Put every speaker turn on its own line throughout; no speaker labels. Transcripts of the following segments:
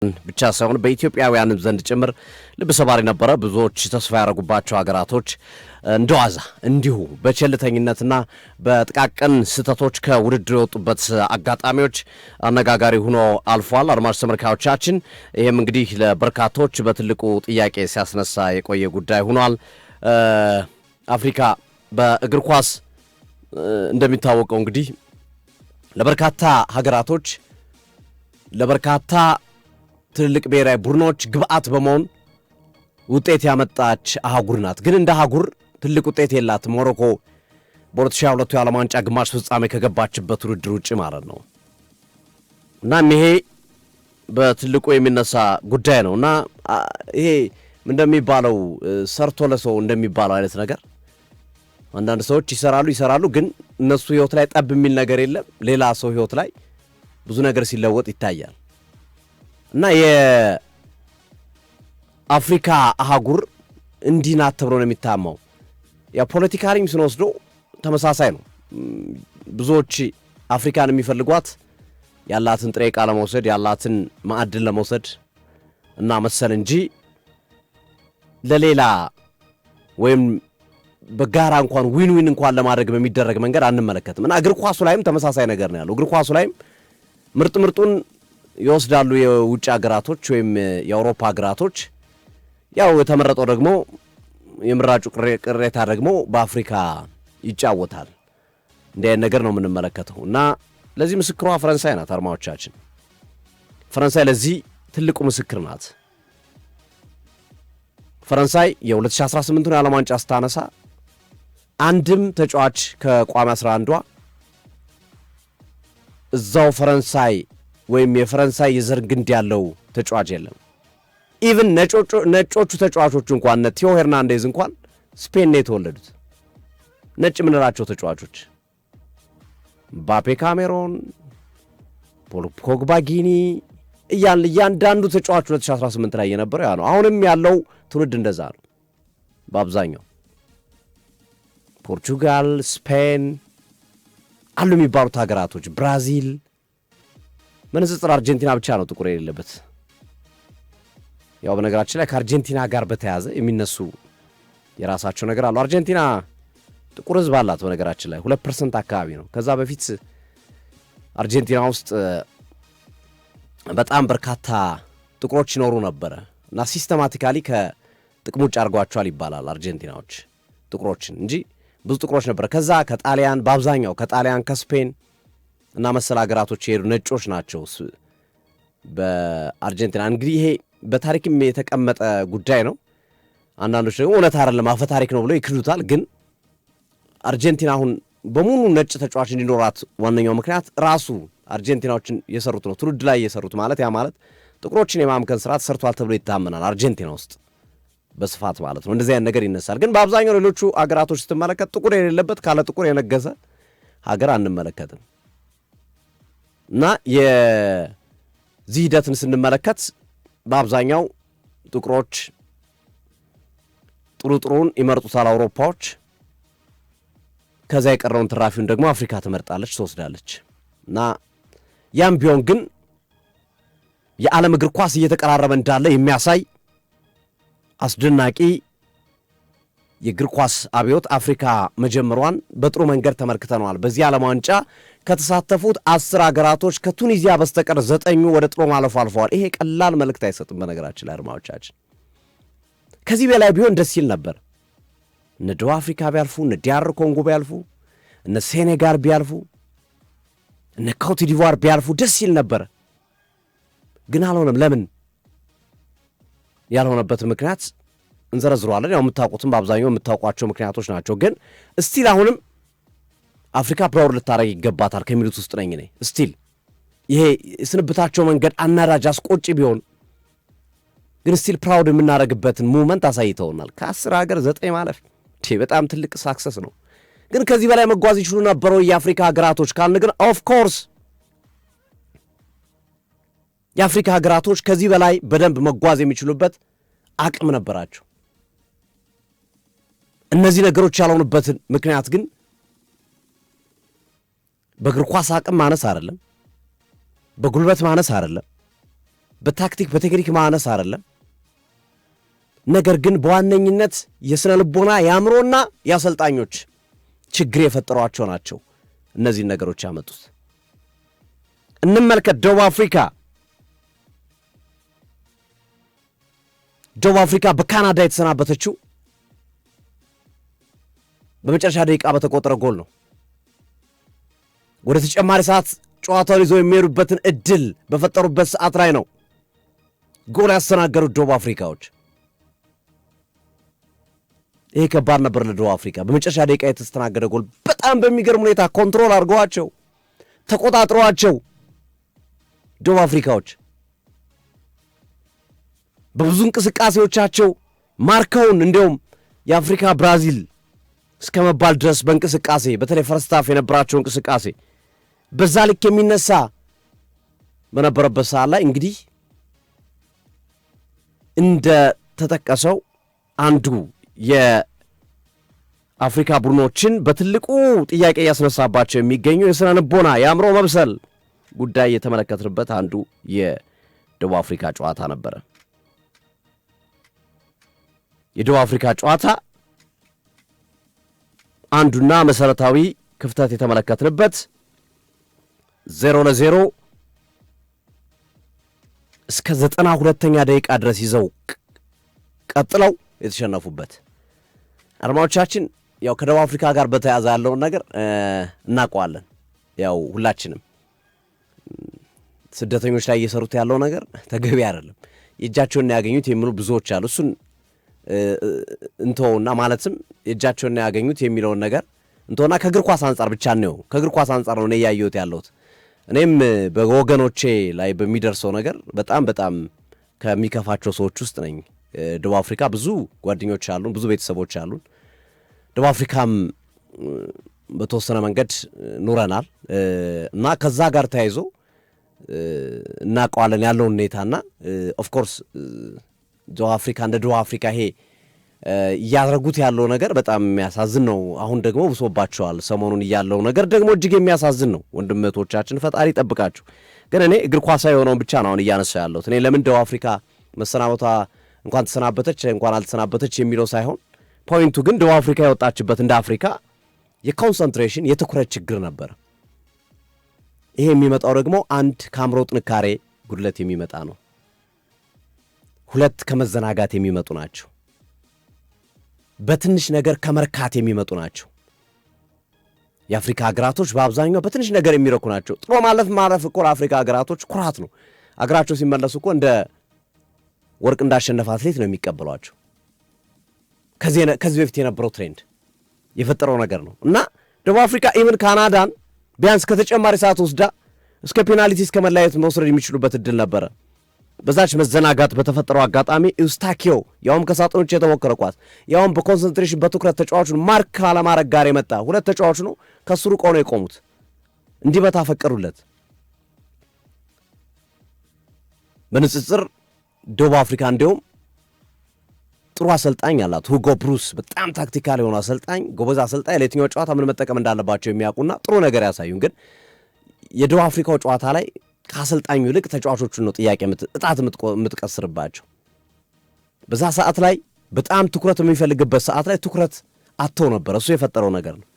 ብቻ ሳይሆን በኢትዮጵያውያን ዘንድ ጭምር ልብ ሰባሪ ነበረ። ብዙዎች ተስፋ ያደረጉባቸው ሀገራቶች እንደዋዛ እንዲሁ በቸልተኝነትና በጥቃቅን ስህተቶች ከውድድር የወጡበት አጋጣሚዎች አነጋጋሪ ሆኖ አልፏል። አድማጭ ተመልካቾቻችን፣ ይህም እንግዲህ ለበርካቶች በትልቁ ጥያቄ ሲያስነሳ የቆየ ጉዳይ ሆኗል። አፍሪካ በእግር ኳስ እንደሚታወቀው እንግዲህ ለበርካታ ሀገራቶች ለበርካታ ትልልቅ ብሔራዊ ቡድኖች ግብአት በመሆን ውጤት ያመጣች አህጉር ናት። ግን እንደ አህጉር ትልቅ ውጤት የላት። ሞሮኮ በ2022 የዓለም ዋንጫ ግማሽ ፍጻሜ ከገባችበት ውድድር ውጭ ማለት ነው። እናም ይሄ በትልቁ የሚነሳ ጉዳይ ነው እና ይሄ እንደሚባለው ሰርቶ ለሰው እንደሚባለው አይነት ነገር አንዳንድ ሰዎች ይሰራሉ፣ ግን እነሱ ህይወት ላይ ጠብ የሚል ነገር የለም። ሌላ ሰው ህይወት ላይ ብዙ ነገር ሲለወጥ ይታያል። እና የአፍሪካ አህጉር እንዲህ ናት ተብሎ ነው የሚታማው። ያ ፖለቲካሊም ስንወስደው ተመሳሳይ ነው። ብዙዎች አፍሪካን የሚፈልጓት ያላትን ጥሬ ዕቃ ለመውሰድ ያላትን ማዕድን ለመውሰድ እና መሰል እንጂ ለሌላ ወይም በጋራ እንኳን ዊን እንኳን ለማድረግ በሚደረግ መንገድ አንመለከትም። እና እግር ኳሱ ላይም ተመሳሳይ ነገር ነው ያለው። እግር ኳሱ ላይም ምርጡን ይወስዳሉ የውጭ ሀገራቶች ወይም የአውሮፓ ሀገራቶች። ያው የተመረጠው ደግሞ የምራጩ ቅሬታ ደግሞ በአፍሪካ ይጫወታል። እንዲህ አይነት ነገር ነው የምንመለከተው እና ለዚህ ምስክሯ ፈረንሳይ ናት። አርማዎቻችን ፈረንሳይ ለዚህ ትልቁ ምስክር ናት። ፈረንሳይ የ2018ን የዓለም ዋንጫ ስታነሳ አንድም ተጫዋች ከቋሚ 11ዷ እዛው ፈረንሳይ ወይም የፈረንሳይ የዘር ግንድ ያለው ተጫዋች የለም። ኢቭን ነጮቹ ተጫዋቾች እንኳን ቲዮ ሄርናንዴዝ እንኳን ስፔን ነው የተወለዱት። ነጭ ምንላቸው ተጫዋቾች ምባፔ ካሜሮን፣ ፖል ፖግባ ጊኒ እያንዳንዱ ተጫዋች 2018 ላይ የነበረው ያ ነው። አሁንም ያለው ትውልድ እንደዛ ነው። በአብዛኛው ፖርቹጋል፣ ስፔን አሉ የሚባሉት ሀገራቶች፣ ብራዚል፣ በንጽጽር አርጀንቲና ብቻ ነው ጥቁር የሌለበት። ያው በነገራችን ላይ ከአርጀንቲና ጋር በተያዘ የሚነሱ የራሳቸው ነገር አሉ። አርጀንቲና ጥቁር ሕዝብ አላት በነገራችን ላይ 2% አካባቢ ነው። ከዛ በፊት አርጀንቲና ውስጥ በጣም በርካታ ጥቁሮች ይኖሩ ነበረ እና ሲስተማቲካሊ ከጥቅም ውጭ አድርጓቸዋል ይባላል አርጀንቲናዎች ጥቁሮችን እንጂ ብዙ ጥቁሮች ነበረ። ከዛ ከጣሊያን በአብዛኛው ከጣሊያን ከስፔን እና መሰል ሀገራቶች የሄዱ ነጮች ናቸው በአርጀንቲና። እንግዲህ ይሄ በታሪክም የተቀመጠ ጉዳይ ነው። አንዳንዶች ደግሞ እውነት አይደለም አፈ ታሪክ ነው ብለው ይክዱታል። ግን አርጀንቲና አሁን በሙሉ ነጭ ተጫዋች እንዲኖራት ዋነኛው ምክንያት ራሱ አርጀንቲናዎችን የሰሩት ነው። ትውልድ ላይ የሰሩት ማለት ያ ማለት ጥቁሮችን የማምከን ስርዓት ሰርቷል ተብሎ ይታመናል አርጀንቲና ውስጥ በስፋት ማለት ነው። እንደዚህ አይነት ነገር ይነሳል። ግን በአብዛኛው ሌሎቹ አገራቶች ስትመለከት ጥቁር የሌለበት ካለ ጥቁር የነገሰ ሀገር አንመለከትም። እና የዚህ ሂደትን ስንመለከት በአብዛኛው ጥቁሮች ጥሩን ይመርጡታል አውሮፓዎች። ከዛ የቀረውን ትራፊውን ደግሞ አፍሪካ ትመርጣለች ትወስዳለች። እና ያም ቢሆን ግን የዓለም እግር ኳስ እየተቀራረበ እንዳለ የሚያሳይ አስደናቂ የእግር ኳስ አብዮት አፍሪካ መጀመሯን በጥሩ መንገድ ተመልክተነዋል። በዚህ ዓለም ዋንጫ ከተሳተፉት 10 ሀገራቶች ከቱኒዚያ በስተቀር 9 ወደ ጥሎ ማለፉ አልፈዋል። ይሄ ቀላል መልእክት አይሰጥም። በነገራችን ላይ አድማጮቻችን ከዚህ በላይ ቢሆን ደስ ይል ነበር። እነ ደቡብ አፍሪካ ቢያልፉ፣ እነ ዲያር ኮንጎ ቢያልፉ፣ እነ ሴኔጋል ቢያልፉ፣ እነ ኮት ዲቯር ቢያልፉ ደስ ይል ነበር። ግን አልሆነም። ለምን ያልሆነበት ምክንያት እንዘረዝረዋለን። ያው የምታውቁትም በአብዛኛው የምታውቋቸው ምክንያቶች ናቸው። ግን ስቲል አሁንም አፍሪካ ፕራውድ ልታረግ ይገባታል ከሚሉት ውስጥ ነኝ እኔ። ስቲል ይሄ ስንብታቸው መንገድ አናዳጅ አስቆጪ ቢሆን ግን ስቲል ፕራውድ የምናደርግበትን ሙቭመንት አሳይተውናል። ከ10 ሀገር 9 ማለፍ በጣም ትልቅ ሳክሰስ ነው። ግን ከዚህ በላይ መጓዝ ይችሉ ነበረው የአፍሪካ ሀገራቶች ካልን ግን ኦፍ ኮርስ የአፍሪካ ሀገራቶች ከዚህ በላይ በደንብ መጓዝ የሚችሉበት አቅም ነበራቸው። እነዚህ ነገሮች ያልሆኑበትን ምክንያት ግን በእግር ኳስ አቅም ማነስ አይደለም፣ በጉልበት ማነስ አይደለም፣ በታክቲክ በቴክኒክ ማነስ አይደለም። ነገር ግን በዋነኝነት የስነ ልቦና የአእምሮና የአሰልጣኞች ችግር የፈጠሯቸው ናቸው እነዚህን ነገሮች ያመጡት። እንመልከት። ደቡብ አፍሪካ በካናዳ የተሰናበተችው በመጨረሻ ደቂቃ በተቆጠረ ጎል ነው። ወደ ተጨማሪ ሰዓት ጨዋታውን ይዘው የሚሄዱበትን እድል በፈጠሩበት ሰዓት ላይ ነው ጎል ያስተናገሩት ደቡብ አፍሪካዎች። ይሄ ከባድ ነበር ለደቡብ አፍሪካ። በመጨረሻ ደቂቃ የተስተናገደ ጎል በጣም በሚገርም ሁኔታ ኮንትሮል አድርገዋቸው ተቆጣጥረዋቸው ደቡብ አፍሪካዎች በብዙ እንቅስቃሴዎቻቸው ማርከውን እንዲሁም የአፍሪካ ብራዚል እስከ መባል ድረስ በእንቅስቃሴ በተለይ ፈርስት ሃፍ የነበራቸው እንቅስቃሴ በዛ ልክ የሚነሳ በነበረበት ሰዓት ላይ እንግዲህ እንደ ተጠቀሰው አንዱ የአፍሪካ ቡድኖችን በትልቁ ጥያቄ ያስነሳባቸው የሚገኙ የስነ ልቦና የአእምሮ መብሰል ጉዳይ የተመለከትንበት አንዱ የደቡብ አፍሪካ ጨዋታ ነበረ። የደቡብ አፍሪካ ጨዋታ አንዱና መሰረታዊ ክፍተት የተመለከትንበት 0-0 እስከ 92ኛ ደቂቃ ድረስ ይዘው ቀጥለው የተሸነፉበት። አድማጮቻችን ያው ከደቡብ አፍሪካ ጋር በተያያዘ ያለውን ነገር እናውቀዋለን። ያው ሁላችንም ስደተኞች ላይ እየሰሩት ያለው ነገር ተገቢ አይደለም፣ የእጃቸውን ያገኙት የሚሉ ብዙዎች አሉ። እሱን እንተውና ማለትም የእጃቸውን ያገኙት የሚለውን ነገር እንተውና ከእግር ኳስ አንጻር ብቻ ነው። ከእግር ኳስ አንጻር ነው እኔ ያየሁት ያለሁት። እኔም በወገኖቼ ላይ በሚደርሰው ነገር በጣም በጣም ከሚከፋቸው ሰዎች ውስጥ ነኝ። ደቡብ አፍሪካ ብዙ ጓደኞች አሉን፣ ብዙ ቤተሰቦች አሉን። ደቡብ አፍሪካም በተወሰነ መንገድ ኑረናል እና ከዛ ጋር ተያይዞ እናውቀዋለን ያለውን ሁኔታና ኦፍኮርስ ደቡብ አፍሪካ እንደ ደቡብ አፍሪካ ይሄ እያደረጉት ያለው ነገር በጣም የሚያሳዝን ነው። አሁን ደግሞ ብሶባቸዋል። ሰሞኑን እያለው ነገር ደግሞ እጅግ የሚያሳዝን ነው። ወንድመቶቻችን ፈጣሪ ይጠብቃችሁ። ግን እኔ እግር ኳሳዊ የሆነውን ብቻ ነው አሁን እያነሳው ያለሁት። እኔ ለምን ደቡብ አፍሪካ መሰናበቷ እንኳን ተሰናበተች እንኳን አልተሰናበተች የሚለው ሳይሆን ፖይንቱ ግን ደቡብ አፍሪካ የወጣችበት እንደ አፍሪካ የኮንሰንትሬሽን የትኩረት ችግር ነበር። ይሄ የሚመጣው ደግሞ አንድ ከአእምሮ ጥንካሬ ጉድለት የሚመጣ ነው። ሁለት ከመዘናጋት የሚመጡ ናቸው። በትንሽ ነገር ከመርካት የሚመጡ ናቸው። የአፍሪካ ሀገራቶች በአብዛኛው በትንሽ ነገር የሚረኩ ናቸው። ጥሎ ማለፍ እኮ ለአፍሪካ ሀገራቶች ኩራት ነው። አገራቸው ሲመለሱ እኮ እንደ ወርቅ እንዳሸነፈ አትሌት ነው የሚቀበሏቸው። ከዚህ በፊት የነበረው ትሬንድ የፈጠረው ነገር ነው እና ደቡብ አፍሪካ ኢቨን ካናዳን ቢያንስ ከተጨማሪ ሰዓት ወስዳ እስከ ፔናልቲ እስከ መለያየት መውሰድ የሚችሉበት እድል ነበረ። በዛች መዘናጋት በተፈጠረው አጋጣሚ ኢውስታኪዮ ያውም ከሳጥኖች የተሞከረ ኳስ ያውም በኮንሰንትሬሽን በትኩረት ተጫዋቹን ማርክ አለማድረግ ጋር የመጣ ሁለት ተጫዋቹ ነው ከሱ ርቀው ነው የቆሙት። እንዲመታ ፈቀዱለት። በንጽጽር ደቡብ አፍሪካ እንዲሁም ጥሩ አሰልጣኝ አላት። ሁጎ ብሩስ በጣም ታክቲካል የሆነ አሰልጣኝ፣ ጎበዝ አሰልጣኝ፣ ለየትኛው ጨዋታ ምን መጠቀም እንዳለባቸው የሚያውቁና ጥሩ ነገር ያሳዩን። ግን የደቡብ አፍሪካው ጨዋታ ላይ ከአሰልጣኙ ይልቅ ተጫዋቾቹን ነው ጥያቄ እጣት የምትቀስርባቸው። በዛ ሰዓት ላይ በጣም ትኩረት የሚፈልግበት ሰዓት ላይ ትኩረት አጥተው ነበር። እሱ የፈጠረው ነገር ነው።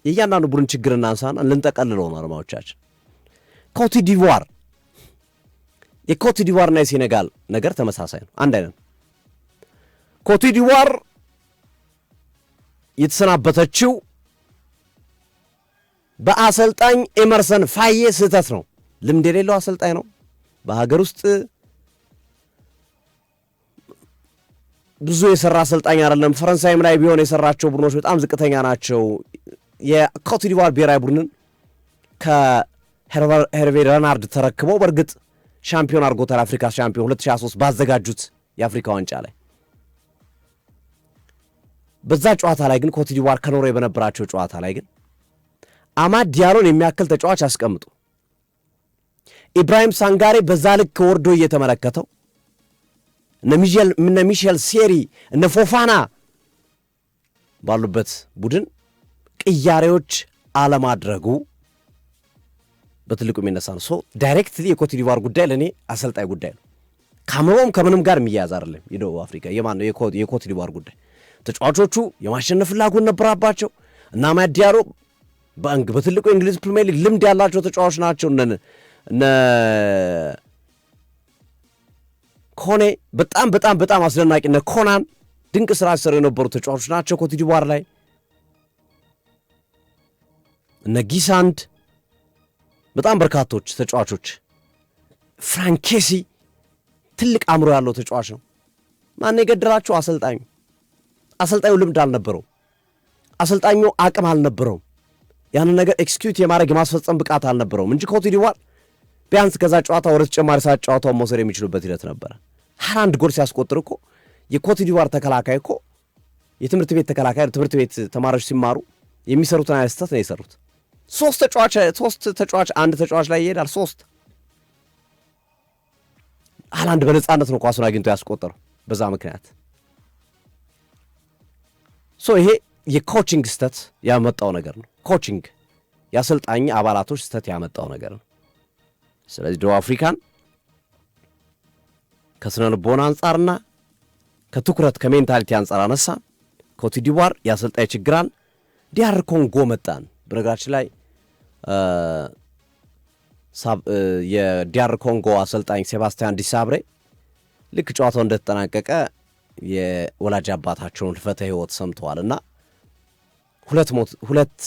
የእያንዳንዱ ቡድን ችግር እናንሳና ልንጠቀልለው ነው አድማጮቻችን። ኮትዲቯር የኮትዲቯርና የሴኔጋል ነገር ተመሳሳይ ነው፣ አንድ አይነት። ኮትዲቯር የተሰናበተችው በአሰልጣኝ ኤመርሰን ፋዬ ስህተት ነው። ልምድ የሌለው አሰልጣኝ ነው። በሀገር ውስጥ ብዙ የሰራ አሰልጣኝ አይደለም። ፈረንሳይም ላይ ቢሆን የሰራቸው ቡድኖች በጣም ዝቅተኛ ናቸው። የኮትዲቯር ብሔራዊ ቡድንን ከሄርቬ ረናርድ ተረክበው በእርግጥ ሻምፒዮን አድርጎታል። አፍሪካ ሻምፒዮን 2023 ባዘጋጁት የአፍሪካ ዋንጫ ላይ በዛ ጨዋታ ላይ ግን ኮትዲቯር ከኖርዌይ በነበራቸው ጨዋታ ላይ ግን አማድ ዲያሎን የሚያክል ተጫዋች አስቀምጡ። ኢብራሂም ሳንጋሬ በዛ ልክ ወርዶ እየተመለከተው እነ ሚሼል ሴሪ እነ ፎፋና ባሉበት ቡድን ቅያሬዎች አለማድረጉ በትልቁ የሚነሳ ነው። ዳይሬክትሊ የኮትዲቯር ጉዳይ ለእኔ አሰልጣኝ ጉዳይ ነው። ካምሮም ከምንም ጋር የሚያያዝ አይደለም። የደቡብ አፍሪካ የማን ነው የኮት ዲቯር ጉዳይ ተጫዋቾቹ የማሸነፍ ፍላጎት ነበራባቸው እና አማድ ዲያሎ በትልቁ የእንግሊዝ ፕሪሚየር ሊግ ልምድ ያላቸው ተጫዋቾች ናቸው። እነ ኮኔ በጣም በጣም በጣም አስደናቂ እነ ኮናን ድንቅ ስራ ሲሰሩ የነበሩ ተጫዋቾች ናቸው ኮት ዲቯር ላይ። እነ ጊሳንድ በጣም በርካቶች ተጫዋቾች። ፍራንኬሲ ትልቅ አእምሮ ያለው ተጫዋች ነው። ማን የገደራቸው? አሰልጣኙ ልምድ አልነበረው። አሰልጣኙ አቅም አልነበረው። ያንን ነገር ኤክስኪዩት የማድረግ የማስፈጸም ብቃት አልነበረውም እንጂ ኮት ዲቯር ቢያንስ ከዛ ጨዋታ ወደ ተጨማሪ ሰዓት ጨዋታውን መውሰድ የሚችሉበት ሂደት ነበረ። 21 ጎል ሲያስቆጥር እኮ የኮት ዲቯር ተከላካይ እኮ የትምህርት ቤት ተከላካይ ትምህርት ቤት ተማሪዎች ሲማሩ የሚሰሩትን አይነት ስህተት ነው የሰሩት። ሶስት ተጫዋች አንድ ተጫዋች ላይ ይሄዳል። ሃላንድ በነፃነት ነው ኳሱን አግኝቶ ያስቆጠረው በዛ ምክንያት። ይሄ የኮቺንግ ስህተት ያመጣው ነገር ነው። ኮቺንግ የአሰልጣኝ አባላቶች ስህተት ያመጣው ነገር ነው። ስለዚህ ደቡብ አፍሪካን ከስነ ልቦና አንጻርና ከትኩረት ከሜንታሊቲ አንጻር አነሳን። ኮት ዲቯር የአሰልጣኝ ችግራን ዲያር ኮንጎ መጣን። በነገራችን ላይ የዲያር ኮንጎ አሰልጣኝ ሴባስቲያን ዲሳብሬ ልክ ጨዋታው እንደተጠናቀቀ የወላጅ አባታቸውን ህልፈተ ህይወት ሰምተዋልና ሁለት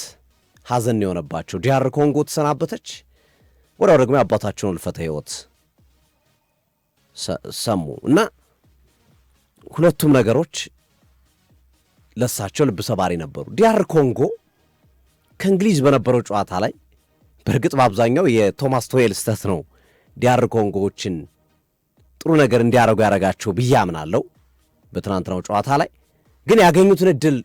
ሀዘን የሆነባቸው ዲያር ኮንጎ ተሰናበተች። ወዲያው ደግሞ የአባታቸውን ህልፈተ ህይወት ሰሙ እና ሁለቱም ነገሮች ለሳቸው ልብ ሰባሪ ነበሩ። ዲያር ኮንጎ ከእንግሊዝ በነበረው ጨዋታ ላይ በእርግጥ በአብዛኛው የቶማስ ቱሄል ስህተት ነው ዲያር ኮንጎዎችን ጥሩ ነገር እንዲያደርጉ ያደረጋቸው ብዬ አምናለሁ። በትናንትናው ጨዋታ ላይ ግን ያገኙትን እድል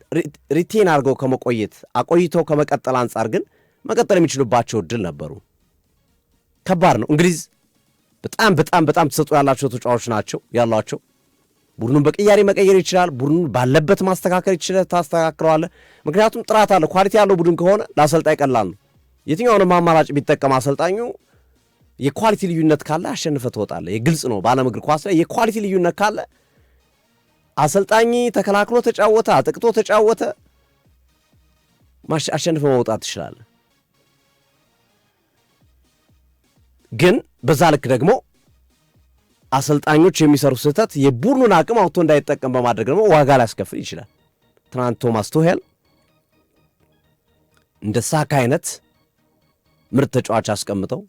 ሪቴን አድርገው ከመቆየት አቆይተው ከመቀጠል አንጻር ግን መቀጠል የሚችሉባቸው እድል ነበሩ። ከባድ ነው። እንግሊዝ በጣም በጣም በጣም ተሰጥቶ ያላቸው ተጫዋቾች ናቸው ያሏቸው። ቡድኑን በቅያሬ መቀየር ይችላል። ቡድኑን ባለበት ማስተካከል ይችላል። ታስተካክለዋለህ። ምክንያቱም ጥራት አለ። ኳሊቲ ያለው ቡድን ከሆነ ለአሰልጣኝ ቀላል ነው። የትኛውንም አማራጭ ቢጠቀም አሰልጣኙ የኳሊቲ ልዩነት ካለ አሸንፈ ትወጣለህ። የግልጽ ነው። በዓለም እግር ኳስ ላይ የኳሊቲ ልዩነት ካለ አሰልጣኝ ተከላክሎ ተጫወተ፣ አጥቅቶ ተጫወተ፣ አሸንፈ መውጣት ትችላለህ። ግን በዛ ልክ ደግሞ አሰልጣኞች የሚሰሩ ስህተት የቡድኑን አቅም አውጥቶ እንዳይጠቀም በማድረግ ደግሞ ዋጋ ሊያስከፍል ይችላል። ትናንት ቶማስ ቱሄል እንደ ሳካ አይነት ምርጥ ተጫዋች አስቀምጠው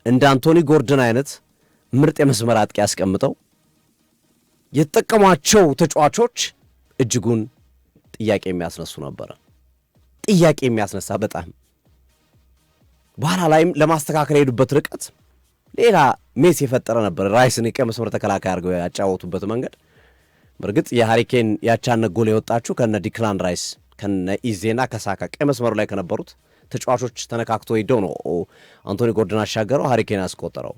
እንደ አንቶኒ ጎርደን አይነት ምርጥ የመስመር አጥቂ አስቀምጠው የተጠቀሟቸው ተጫዋቾች እጅጉን ጥያቄ የሚያስነሱ ነበረ። ጥያቄ የሚያስነሳ በጣም በኋላ ላይም ለማስተካከል የሄዱበት ርቀት ሌላ ሜስ የፈጠረ ነበር። ራይስን የቀይ መስመር ተከላካይ አድርገው ያጫወቱበት መንገድ በእርግጥ የሃሪኬን ያቻነት ጎል የወጣችሁ ከነ ዲክላን ራይስ ከነ ኢዜና ከሳካ ቀይ መስመሩ ላይ ከነበሩት ተጫዋቾች ተነካክቶ ሄደው ነው አንቶኒ ጎርደን አሻገረው፣ ሃሪኬን አስቆጠረው።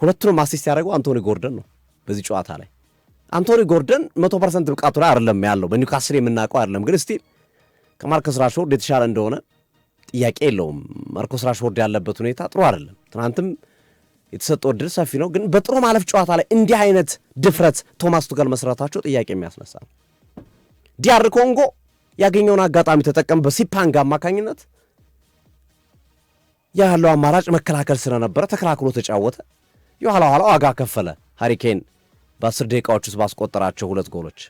ሁለቱንም አሲስት ያደረገው አንቶኒ ጎርደን ነው በዚህ ጨዋታ ላይ። አንቶኒ ጎርደን 100% ብቃቱ ላይ አይደለም ያለው፣ በኒውካስል የምናውቀው አይደለም። ግን ስቲል ከማርከስ ራሽፎርድ የተሻለ እንደሆነ ጥያቄ የለውም። ማርከስ ራሽፎርድ ያለበት ሁኔታ ጥሩ አይደለም። ትናንትም የተሰጠው እድል ሰፊ ነው። ግን በጥሩ ማለፍ ጨዋታ ላይ እንዲህ አይነት ድፍረት ቶማስ ቱሄል መስራታቸው ጥያቄ የሚያስነሳ ነው። ዲያር ኮንጎ ያገኘውን አጋጣሚ ተጠቀም። በሲፓንግ አማካኝነት ያለው አማራጭ መከላከል ስለነበረ ተከላክሎ ተጫወተ። የኋላ ኋላ ዋጋ ከፈለ። ሃሪኬን በ10 ደቂቃዎች ውስጥ ባስቆጠራቸው 2 ጎሎች።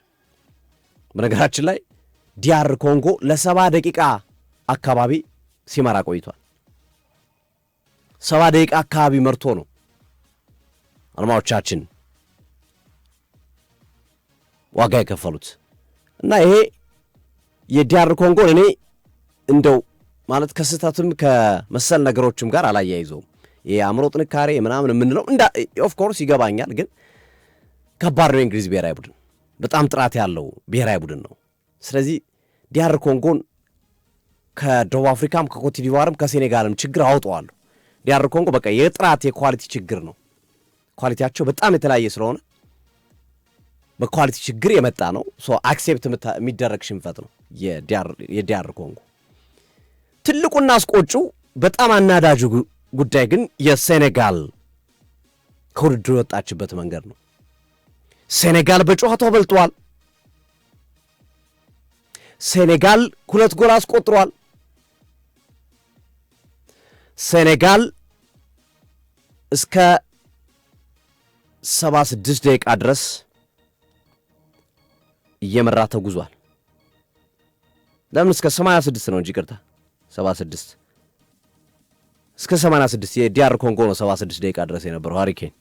በነገራችን ላይ ዲያር ኮንጎ ለ70 ደቂቃ አካባቢ ሲመራ ቆይቷል። 70 ደቂቃ አካባቢ መርቶ ነው አልማዎቻችን ዋጋ የከፈሉት እና ይሄ የዲያር ኮንጎ እኔ እንደው ማለት ከስህተትም ከመሰል ነገሮችም ጋር አላያይዘውም። የአእምሮ ጥንካሬ ምናምን የምንለው ኦፍ ኮርስ ይገባኛል። ግን ከባድ ነው። የእንግሊዝ ብሔራዊ ቡድን በጣም ጥራት ያለው ብሔራዊ ቡድን ነው። ስለዚህ ዲያር ኮንጎን ከደቡብ አፍሪካም ከኮት ዲቯርም ከሴኔጋልም ችግር አውጠዋለሁ። ዲያር ኮንጎ በቃ የጥራት የኳሊቲ ችግር ነው። ኳሊቲያቸው በጣም የተለያየ ስለሆነ በኳሊቲ ችግር የመጣ ነው። አክሴፕት የሚደረግ ሽንፈት ነው የዲያር ኮንጎ። ትልቁና አስቆጩ በጣም አናዳጁ ጉዳይ ግን የሴኔጋል ከውድድሩ የወጣችበት መንገድ ነው። ሴኔጋል በጨዋታው በልጧል። ሴኔጋል 2 ጎል አስቆጥሯል። ሴኔጋል እስከ 76 ደቂቃ ድረስ እየመራ ተጉዟል። ለምን እስከ 86 ነው እንጂ ይቅርታ 76 እስከ 86 የዲአር ኮንጎ ነው 76 ደቂቃ ድረስ የነበረው ሃሪኬን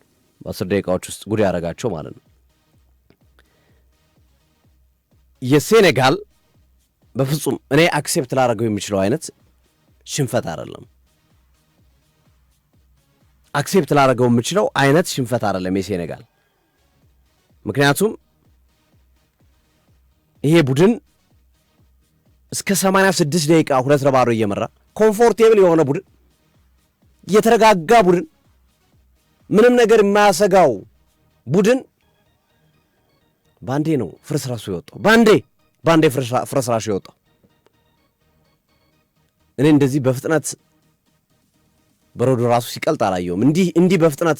በ10 ደቂቃዎች ውስጥ ጉድ ያደረጋቸው ማለት ነው። የሴኔጋል በፍጹም እኔ አክሴፕት ላደርገው የሚችለው አይነት ሽንፈት አይደለም። አክሴፕት ላደርገው የምችለው አይነት ሽንፈት አይደለም የሴኔጋል። ምክንያቱም ይሄ ቡድን እስከ 86 ደቂቃ 2-0 እየመራ ኮምፎርቴብል የሆነ ቡድን፣ የተረጋጋ ቡድን፣ ምንም ነገር የማያሰጋው ቡድን ባንዴ ነው ፍርስራሹ የወጣው። ባንዴ ፍርስራሹ የወጣው። እኔ እንደዚህ በፍጥነት በረዶ ራሱ ሲቀልጥ አላየውም። እንዲህ በፍጥነት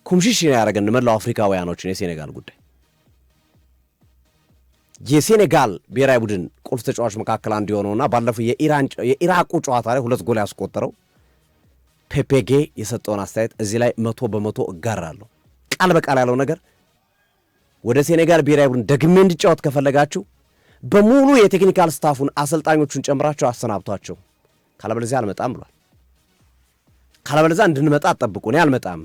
ኩምሽሽ ያደረገን መላው አፍሪካውያኖችን የሴኔጋል ጉዳይ። የሴኔጋል ብሔራዊ ቡድን ቁልፍ ተጫዋች መካከል አንዱ የሆነውና ባለፈው የኢራቁ ጨዋታ ላይ 2 ጎል ያስቆጠረው ፔፔጌ የሰጠውን አስተያየት እዚህ ላይ 100% እጋራለሁ። ቃል በቃል ያለው ነገር ወደ ሴኔጋል ብሔራዊ ቡድን ደግሜ እንዲጫወት ከፈለጋችሁ በሙሉ የቴክኒካል ስታፉን አሰልጣኞቹን ጨምራቸው አሰናብቷቸው፣ ካለበለዚያ አልመጣም ብሏል። ካለበለዚያ እንድንመጣ አጠብቁ፣ እኔ አልመጣም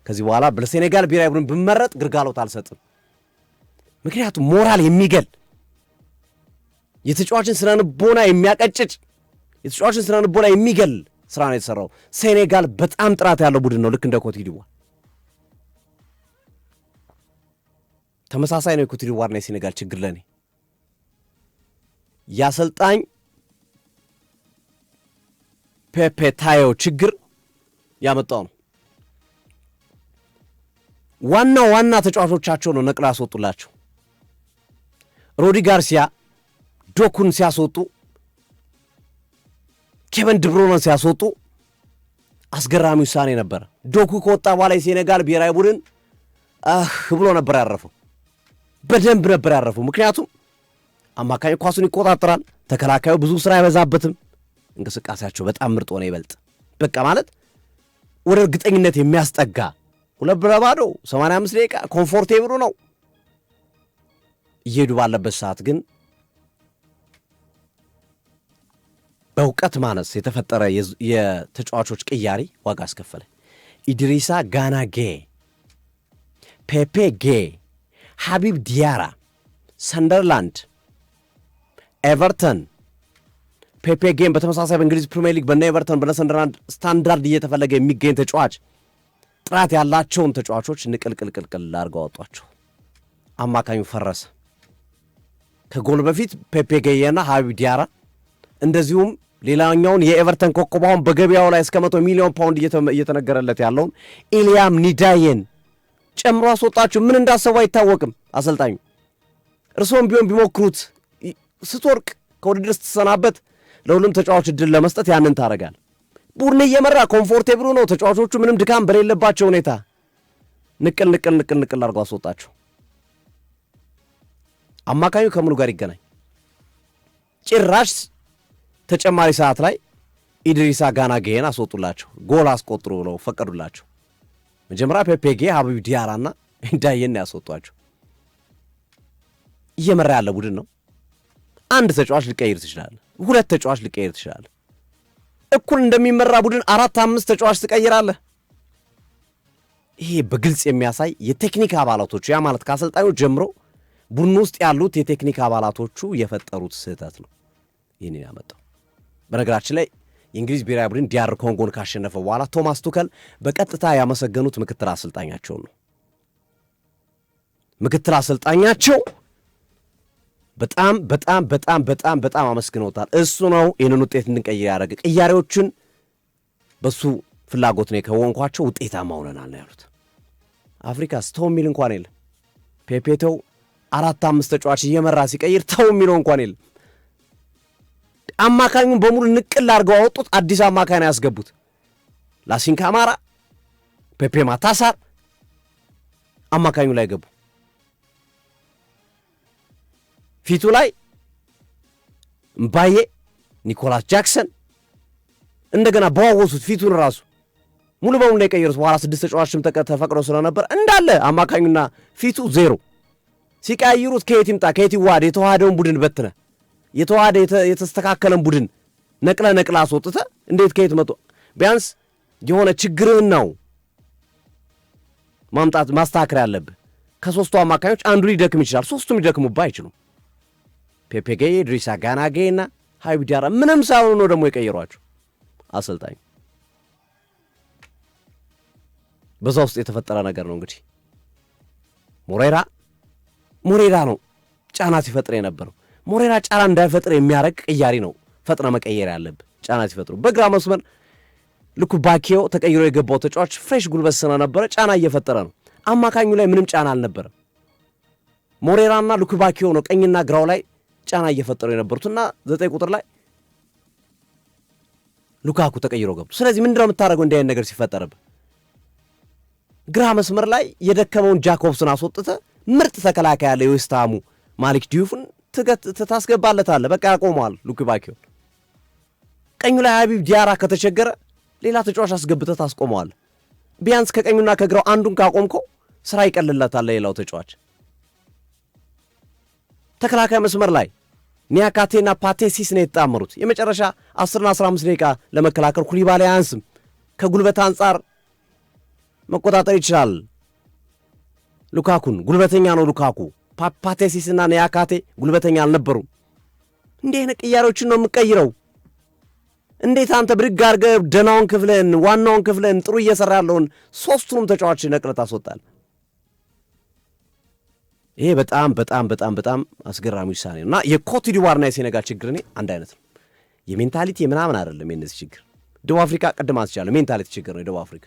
ከዚህ በኋላ በሴኔጋል ብሔራዊ ቡድን ብመረጥ ግልጋሎት አልሰጥም። ምክንያቱም ሞራል የሚገል የተጫዋችን ስነልቦና የሚያቀጭጭ የተጫዋችን ስነልቦና የሚገል ስራ ነው የተሰራው። ሴኔጋል በጣም ጥራት ያለው ቡድን ነው፣ ልክ እንደ ኮትዲቯር ተመሳሳይ ነው። የኮትዲቯርና የሴኔጋል ችግር ለኔ ያሰልጣኝ ፔፔ ታዮ ችግር ያመጣው ነው። ዋና ተጫዋቾቻቸው ነው ነቅላ ያስወጡላቸው። ሮዲ ጋርሲያ ዶኩን ሲያስወጡ፣ ኬቨን ድብሮነን ሲያስወጡ አስገራሚ ውሳኔ ነበር። ዶኩ ከወጣ በኋላ የሴኔጋል ብሔራዊ ቡድን ብሎ ነበር ያረፈው። በደንብ ነበር ያረፈው። ምክንያቱም አማካኝ ኳሱን ይቆጣጠራል፣ ተከላካዩ ብዙ ስራ አይበዛበትም፣ እንቅስቃሴያቸው በጣም ምርጥ ሆነ። ይበልጥ በቃ ማለት ወደ እርግጠኝነት የሚያስጠጋ 2-0 85 ደቂቃ ኮምፎርቴብሉ ነው እየሄዱ ባለበት ሰዓት ግን በእውቀት ማነስ የተፈጠረ የተጫዋቾች ቅያሪ ዋጋ አስከፈለ። ኢድሪሳ ጋና ጌ፣ ፔፔ ጌ፣ ሐቢብ ዲያራ፣ ሰንደርላንድ፣ ኤቨርተን፣ ፔፔ ጌም በተመሳሳይ በእንግሊዝ ፕሪሚየር ሊግ በነ ኤቨርተን በነ ሰንደርላንድ ስታንዳርድ እየተፈለገ የሚገኝ ተጫዋች፣ ጥራት ያላቸውን ተጫዋቾች ንቅልቅልቅልቅል አድርገው አወጧቸው። አማካኙ ፈረሰ። ከጎል በፊት ፔፔ ጌና ሐቢብ ዲያራ እንደዚሁም ሌላኛውን የኤቨርተን ኮከብ አሁን በገበያው ላይ እስከ 100 ሚሊዮን ፓውንድ እየተነገረለት ያለውን ኢልያም ኒዳዬን ጨምሮ አስወጣችሁ። ምን እንዳሰቡ አይታወቅም አሰልጣኙ። እርሶም ቢሆን ቢሞክሩት ስትወርቅ ከውድድር ስትሰናበት ለሁሉም ተጫዋች እድል ለመስጠት ያንን ታረጋል። ቡድን እየመራ ኮምፎርቴብሉ ነው። ተጫዋቾቹ ምንም ድካም በሌለባቸው ሁኔታ ንቅል አድርገው አስወጣቸው። አማካኙ ከምኑ ጋር ይገናኝ? ጭራሽ ተጨማሪ ሰዓት ላይ ኢድሪሳ ጋና ጌን አስወጡላቸው። ጎል አስቆጥሩ ብለው ፈቀዱላቸው። መጀመሪያ ፔፔ ጌ፣ ሐቢብ ዲያራና ዳየን ያስወጧቸው። እየመራ ያለ ቡድን ነው። አንድ ተጫዋች ሊቀይር ትችላል፣ 2 ተጫዋች ሊቀይር ትችላል። እኩል እንደሚመራ ቡድን 4-5 ተጫዋች ትቀይራለህ። ይሄ በግልጽ የሚያሳይ የቴክኒክ አባላቶቹ ያ ማለት ከአሰልጣኙ ጀምሮ ቡድን ውስጥ ያሉት የቴክኒክ አባላቶቹ የፈጠሩት ስህተት ነው ይህንን ያመጣው። በነገራችን ላይ የእንግሊዝ ብሔራዊ ቡድን ዲአር ኮንጎን ካሸነፈ በኋላ ቶማስ ቱከል በቀጥታ ያመሰገኑት ምክትል አሰልጣኛቸው ነው። ምክትል አሰልጣኛቸው በጣም አመስግነውታል። እሱ ነው ይህንን ውጤት እንድንቀይር ያደረገ። ቅያሬዎችን በሱ ፍላጎት ነው የከወንኳቸው፣ ውጤታማ ሆነናል ነው ያሉት። አፍሪካ ስተው የሚል እንኳን የለም። ፔፔተው 4-5 ተጫዋች እየመራ ሲቀይር ተው የሚለው እንኳን የለም። አማካኙን በሙሉ ንቅል አድርገው አወጡት። አዲስ አማካኝ ያስገቡት ላሲን ካማራ፣ ፔፔ ማታሳር፣ አማካኙ ላይ ገቡ። ፊቱ ላይ ምባዬ፣ ኒኮላስ ጃክሰን እንደገና በዋወሱት ፊቱን ራሱ ሙሉ በሙሉ ላይ ቀየሩት። በኋላ 6 ተጫዋችም ተፈቅዶ ስለነበር እንዳለ አማካኙና ፊቱ ዜሮ ሲቀያይሩት ከየት ይምጣ ከየት ይዋሃድ? የተዋሃደውን ቡድን በትነ የተዋሃደ የተስተካከለን ቡድን ነቅለ አስወጥተ እንዴት ከየት መጥቶ ቢያንስ የሆነ ችግርህን ነው ማስተካከል ያለብህ። ከሶስቱ አማካኞች አንዱ ሊደክም ይችላል፣ ሶስቱም ሊደክሙብህ አይችሉም። ፔፔ ጌዬ፣ ኢድሪሳ ጋና ጌዬና ሀቢብ ዲያራ ምንም ሳይሆኑ ነው ደግሞ የቀየሯቸው አሰልጣኝ። በዛ ውስጥ የተፈጠረ ነገር ነው እንግዲህ ሞሬራ ነው ጫና ሲፈጥር የነበረው። ሞሬራ ጫና እንዳይፈጥር የሚያረግ ቅያሪ ነው ፈጥነ መቀየር ያለብህ ጫና ሲፈጥሩ። በግራ መስመር ሉኩባኪዮ ተቀይሮ የገባው ተጫዋች ፍሬሽ ጉልበት ስለነበረ ጫና እየፈጠረ ነው። አማካኙ ላይ ምንም ጫና አልነበረም። ሞሬራና ሉኩባኪዮ ነው ቀኝና ግራው ላይ ጫና እየፈጠሩ የነበሩትና 9 ቁጥር ላይ ሉካኩ ተቀይሮ ገቡ። ስለዚህ ምንድነው የምታደርገው እንዲህ አይነት ነገር ሲፈጠርብህ? ግራ መስመር ላይ የደከመውን ጃኮብስን አስወጥተ ምርጥ ተከላካይ ያለ የዌስትሃሙ ማሊክ ዲዩፍን ታስገባለታለህ። በቃ ያቆመዋል ሉኩባኪዮ። ቀኙ ላይ ሀቢብ ዲያራ ከተቸገረ ሌላ ተጫዋች አስገብተህ ታስቆመዋለህ። ቢያንስ ከቀኙና ከግራው አንዱን ካቆምከው ስራ ይቀልለታል ሌላው ተጫዋች። ተከላካይ መስመር ላይ ኒያካቴና ፓቴሲስ ነው የተጣመሩት። የመጨረሻ 10 እና 15 ደቂቃ ለመከላከል ኩሊባሊ አያንስም። ከጉልበት አንጻር መቆጣጠር ይችላል። ሉካኩን ጉልበተኛ ነው ሉካኩ። ፓቴሲስና ኒያካቴ ጉልበተኛ አልነበሩም። እንዲህ አይነት ቅያሬዎችን ነው የምቀይረው። እንዴት አንተ ብድግ አድርገህ ደናውን ክፍልን ዋናውን ክፍልን ጥሩ እየሰራ ያለውን ሶስቱንም ተጫዋች ነቅለህ ታስወጣለህ? ይሄ በጣም በጣም በጣም በጣም አስገራሚ ውሳኔ ነው እና የኮት ዲቯርና የሴኔጋል ችግር እኔ አንድ አይነት ነው። የሜንታሊቲ ምናምን አይደለም የነዚህ ችግር። ደቡብ አፍሪካ ቅድም አንስቻለሁ ሜንታሊቲ ችግር ነው የደቡብ አፍሪካ።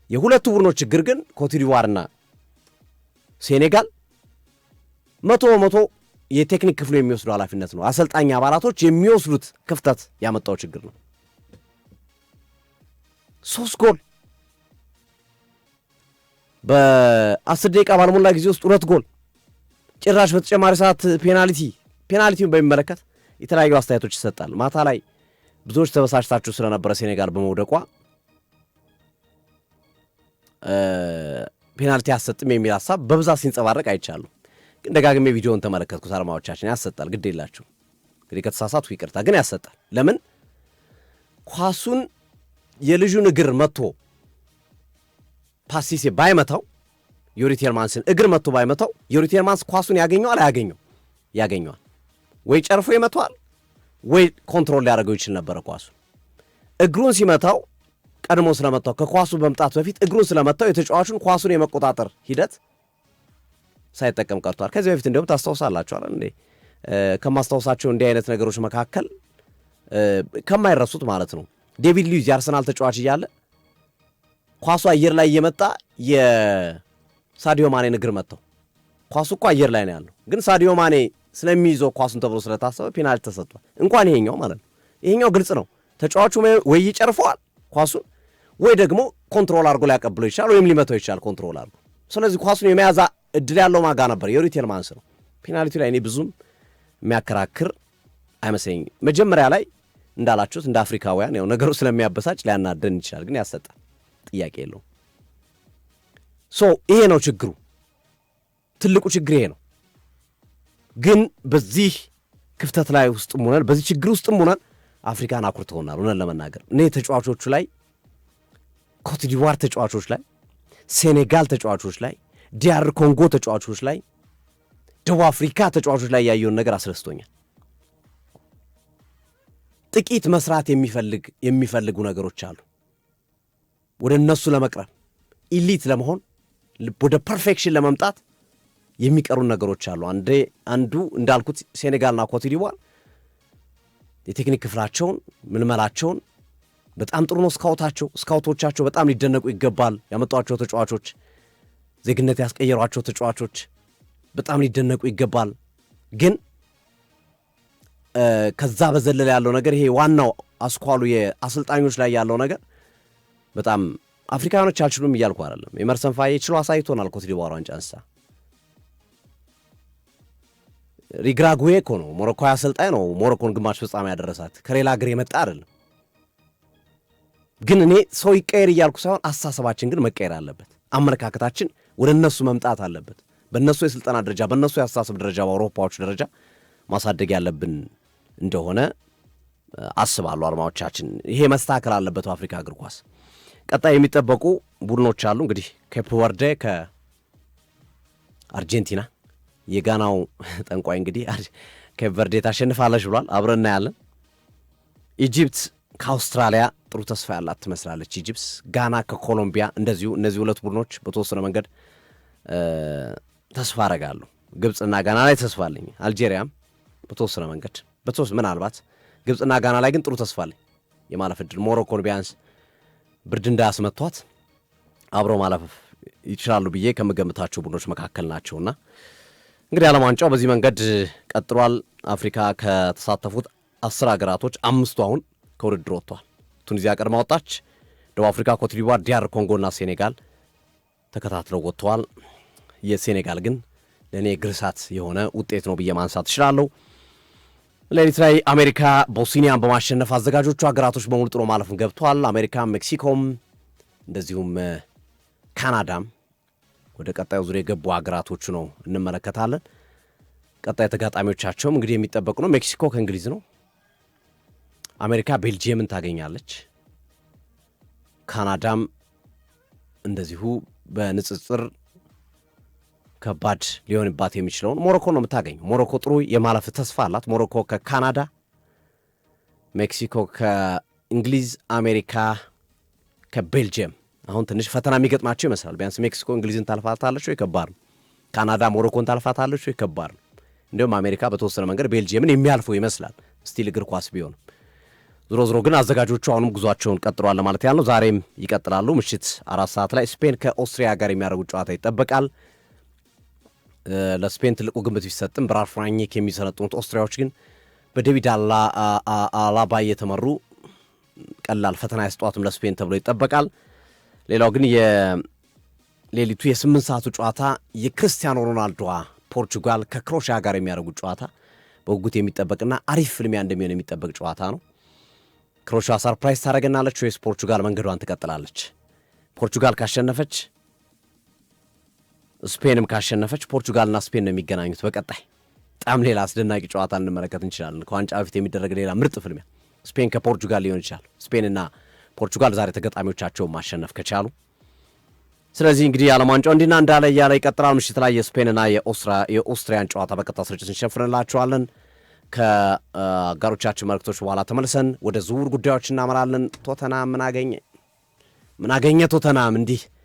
የሁለቱ ቡድኖች ችግር ግን ኮት ዲቯርና ሴኔጋል 100% የቴክኒክ ክፍሉ የሚወስዱ ኃላፊነት ነው። አሰልጣኝ አባላቶች የሚወስዱት ክፍተት ያመጣው ችግር ነው። 3 ጎል በ10 ደቂቃ ባልሞላ ጊዜ ውስጥ 2 ጎል ጭራሽ በተጨማሪ ሰዓት ፔናልቲውን በሚመለከት የተለያዩ አስተያየቶች ይሰጣል። ማታ ላይ ብዙዎች ተበሳጭታችሁ ስለነበረ ሴኔጋል በመውደቋ ፔናልቲ አሰጥም የሚል ሐሳብ በብዛት ሲንጸባረቅ አይቻለሁ። ግን ደጋግሜ ቪዲዮውን ተመለከትኩት። አድማጮቻችን ያሰጣል፣ ግድ የላችሁ እንግዲህ ከተሳሳትኩ ይቅርታ፣ ግን ያሰጣል። ለምን ኳሱን የልጁን እግር መጥቶ ፓሲሴ ባይመታው ዮሪ ቴልማንስን እግር መጥቶ ባይመታው ዮሪ ቴልማንስ ኳሱን ያገኘዋል ያገኘዋል ወይ ጨርፎ ይመታዋል ወይ ኮንትሮል ሊያደርገው ይችል ነበረ። ኳሱን እግሩን ሲመታው ቀድሞ ስለመታው ከኳሱ በመምጣት በፊት እግሩን ስለመታው የተጫዋቹን ኳሱን የመቆጣጠር ሂደት ሳይጠቀም ቀርቷል። ከዚህ በፊት እንደውም ታስታውሳላችሁ አይደል እንዴ? ከማስታውሳቸው እንዲህ አይነት ነገሮች መካከል ከማይረሱት ማለት ነው ዴቪድ ሉዊዝ የአርሰናል ተጫዋች እያለ ኳሱ አየር ላይ እየመጣ የሳዲዮ ማኔን እግር መታው። ኳሱ እኮ አየር ላይ ነው ያለው፣ ግን ሳዲዮ ማኔ ስለሚይዘው ኳሱን ተብሎ ስለታሰበ ፔናልቲ ተሰጥቷል። እንኳን ይሄኛው ማለት ነው። ይሄኛው ግልጽ ነው። ተጫዋቹ ወይ ይጨርፈዋል ኳሱን ወይ ደግሞ ኮንትሮል አድርጎ ሊያቀብለው ይችላል ወይም ሊመታው ይችላል ኮንትሮል አድርጎ። ስለዚህ ኳሱን የመያዝ እድል ያለው ማጋ ነበር ዮሪ ቴልማንስ ነው። ፔናልቲ ላይ እኔ ብዙም የሚያከራክር አይመስለኝም። መጀመሪያ ላይ እንዳላችሁት እንደ አፍሪካውያን ያው ነገሩ ስለሚያበሳጭ ሊያናደን ይችላል፣ ግን ያሰጣል፣ ጥያቄ የለውም። ይሄ ነው ችግሩ፣ ትልቁ ችግር ይሄ ነው። ግን በዚህ ክፍተት ላይ ውስጥም ሆነን በዚህ ችግር ውስጥም ሆነን አፍሪካን አኩርተውናል። ሆነን ለመናገር እኔ ተጫዋቾቹ ላይ ኮት ዲቯር ተጫዋቾች ላይ ሴኔጋል ተጫዋቾች ላይ ዲያር ኮንጎ ተጫዋቾች ላይ ደቡብ አፍሪካ ተጫዋቾች ላይ ያየውን ነገር አስረስቶኛል። ጥቂት መስራት የሚፈልጉ ነገሮች አሉ። ወደ እነሱ ለመቅረብ ኢሊት ለመሆን ወደ ፐርፌክሽን ለመምጣት የሚቀሩ ነገሮች አሉ። አንዱ እንዳልኩት ሴኔጋልና ኮት ዲቯር የቴክኒክ ክፍላቸውን ምልመላቸውን በጣም ጥሩ ነው። ስካውቶቻቸው በጣም ሊደነቁ ይገባል። ያመጧቸው ተጫዋቾች፣ ዜግነት ያስቀየሯቸው ተጫዋቾች በጣም ሊደነቁ ይገባል። ግን ከዛ በዘለለ ያለው ነገር ይሄ ዋናው አስኳሉ የአሰልጣኞች ላይ ያለው ነገር በጣም አፍሪካኖች አልችሉም እያልኩ አይደለም። ኤመርሰን ፋዬ ችሎ አሳይቶናል። ኮት ዲቯር ዋንጫ አንሳ ሪግራጉዌ እኮ ነው ሞሮኮ አሰልጣኝ ነው ሞሮኮን ግማሽ ፍጻሜ ያደረሳት ከሌላ ሀገር የመጣ አይደለም። ግን እኔ ሰው ይቀየር እያልኩ ሳይሆን አስተሳሰባችን ግን መቀየር አለበት። አመለካከታችን ወደ እነሱ መምጣት አለበት። በእነሱ የስልጠና ደረጃ፣ በእነሱ የአስተሳሰብ ደረጃ፣ በአውሮፓዎቹ ደረጃ ማሳደግ ያለብን እንደሆነ አስባለሁ። አድማጮቻችን ይሄ መስተካከል አለበት በአፍሪካ እግር ኳስ። ቀጣይ የሚጠበቁ ቡድኖች አሉ እንግዲህ ኬፕ ቨርዴ ከአርጀንቲና የጋናው ጠንቋይ እንግዲህ ኬፕ ቨርዴ ታሸንፋለች ብሏል። አብረን እናያለን። ኢጂፕት ከአውስትራሊያ ጥሩ ተስፋ ያላት ትመስላለች። ኢጂፕት፣ ጋና ከኮሎምቢያ እንደዚሁ እነዚህ ሁለት ቡድኖች በተወሰነ መንገድ ተስፋ አረጋለሁ። ግብፅና ጋና ላይ ተስፋ አለኝ። አልጄሪያም በተወሰነ መንገድ ምናልባት ግብፅና ጋና ላይ ግን ጥሩ ተስፋ አለኝ የማለፍ ዕድል። ሞሮኮን ቢያንስ ብርድ እንዳያስመቷት አብሮ ማለፍ ይችላሉ ብዬ ከምገምታቸው ቡድኖች መካከል ናቸውና እንግዲህ ዓለም ዋንጫው በዚህ መንገድ ቀጥሏል። አፍሪካ ከተሳተፉት 10 ሀገራቶች 5ቱ አሁን ከውድድር ወጥተዋል። ቱኒዚያ ቀድማ ወጣች። ደቡብ አፍሪካ፣ ኮት ዲቯር፣ ዲያር ኮንጎና ሴኔጋል ተከታትለው ወጥተዋል። የሴኔጋል ግን ለእኔ ግርሳት የሆነ ውጤት ነው ብዬ ማንሳት እችላለሁ። ሌሊት ላይ አሜሪካ ቦስኒያን በማሸነፍ አዘጋጆቹ ሀገራቶች በሙሉ ጥሎ ማለፍን ገብተዋል። አሜሪካም፣ ሜክሲኮም እንደዚሁም ካናዳም ወደ ቀጣዩ ዙር የገቡ ሀገራቶቹ ነው እንመለከታለን። ቀጣይ ተጋጣሚዎቻቸውም እንግዲህ የሚጠበቁ ነው። ሜክሲኮ ከእንግሊዝ ነው። አሜሪካ ቤልጂየምን ታገኛለች። ካናዳም እንደዚሁ በንጽጽር ከባድ ሊሆንባት የሚችለውን ሞሮኮ ነው የምታገኘው። ሞሮኮ ጥሩ የማለፍ ተስፋ አላት። ሞሮኮ ከካናዳ፣ ሜክሲኮ ከእንግሊዝ፣ አሜሪካ ከቤልጅየም አሁን ትንሽ ፈተና የሚገጥማቸው ይመስላል። ቢያንስ ሜክሲኮ እንግሊዝን ታልፋታለች ወይ ከባድ ነው። ካናዳ ሞሮኮን ታልፋታለች ወይ ከባድ ነው። እንዲሁም አሜሪካ በተወሰነ መንገድ ቤልጅየምን የሚያልፈው ይመስላል ስቲል እግር ኳስ ቢሆንም። ዞሮ ግን አዘጋጆቹ አሁንም ጉዟቸውን ቀጥሏል ለማለት ያለው ዛሬም ይቀጥላሉ። ምሽት 4 ሰዓት ላይ ስፔን ከኦስትሪያ ጋር የሚያደርጉት ጨዋታ ይጠበቃል። ለስፔን ትልቁ ግምት ቢሰጥም በራልፍ ራኒክ የሚሰለጥኑት ኦስትሪያዎች ግን በዴቪድ አላባ እየተመሩ ቀላል ፈተና ያስጠዋትም ለስፔን ተብሎ ይጠበቃል። ሌላው ግን የሌሊቱ የ8 ሰዓቱ ጨዋታ የክርስቲያኖ ሮናልዶ ፖርቹጋል ከክሮሺያ ጋር የሚያደርጉት ጨዋታ በጉጉት የሚጠበቅና አሪፍ ፍልሚያ እንደሚሆን የሚጠበቅ ጨዋታ ነው። ክሮሺያ ሰርፕራይዝ ታደርገናለች ወይስ ፖርቹጋል መንገዷን ትቀጥላለች? ፖርቹጋል ካሸነፈች ስፔንም ካሸነፈች ፖርቹጋልና ስፔን ነው የሚገናኙት በቀጣይ። በጣም ሌላ አስደናቂ ጨዋታ እንመለከት እንችላለን። ከዋንጫ በፊት የሚደረግ ሌላ ምርጥ ፍልሚያ ስፔን ከፖርቹጋል ሊሆን ይችላል። ስፔንና ፖርቹጋል ዛሬ ተገጣሚዎቻቸውን ማሸነፍ ከቻሉ። ስለዚህ እንግዲህ የዓለም ዋንጫው እንዲና እንዳለ እያለ ይቀጥላል። ምሽት ላይ የስፔንና የኦስትሪያን ጨዋታ በቀጥታ ስርጭት እንሸፍንላችኋለን። ከአጋሮቻችን መልክቶች በኋላ ተመልሰን ወደ ዝውውር ጉዳዮች እናመራለን። ቶተናም ምን አገኘ ቶተናም እንዲህ